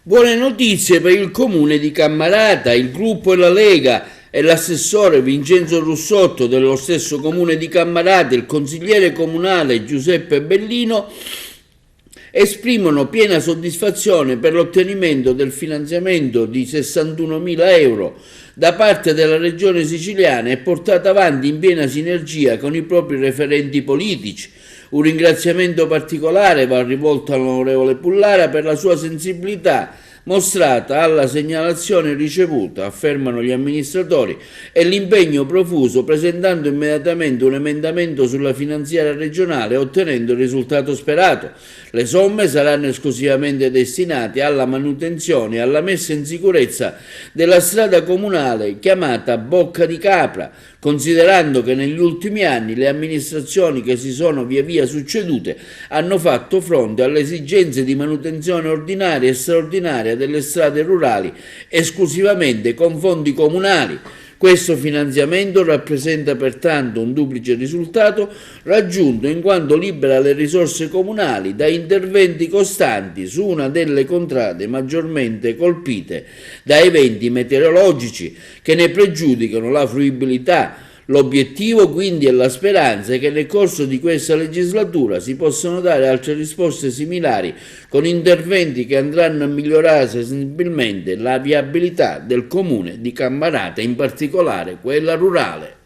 Buone notizie per il comune di Cammarata, il gruppo e la Lega e l'assessore Vincenzo Russotto dello stesso comune di Cammarata, il consigliere comunale Giuseppe Bellino esprimono piena soddisfazione per l'ottenimento del finanziamento di 61.000 euro da parte della regione siciliana e portata avanti in piena sinergia con i propri referenti politici. Un ringraziamento particolare va rivolto all'onorevole Pullara per la sua sensibilità mostrata alla segnalazione ricevuta, affermano gli amministratori, e l'impegno profuso presentando immediatamente un emendamento sulla finanziaria regionale ottenendo il risultato sperato. Le somme saranno esclusivamente destinate alla manutenzione e alla messa in sicurezza della strada comunale chiamata Bocca di Capra, considerando che negli ultimi anni le amministrazioni che si sono via via succedute hanno fatto fronte alle esigenze di manutenzione ordinaria e straordinaria delle strade rurali esclusivamente con fondi comunali. Questo finanziamento rappresenta pertanto un duplice risultato raggiunto in quanto libera le risorse comunali da interventi costanti su una delle contrade maggiormente colpite da eventi meteorologici che ne pregiudicano la fruibilità. L'obiettivo quindi è la speranza che nel corso di questa legislatura si possano dare altre risposte similari con interventi che andranno a migliorare sensibilmente la viabilità del comune di Cammarata, in particolare quella rurale.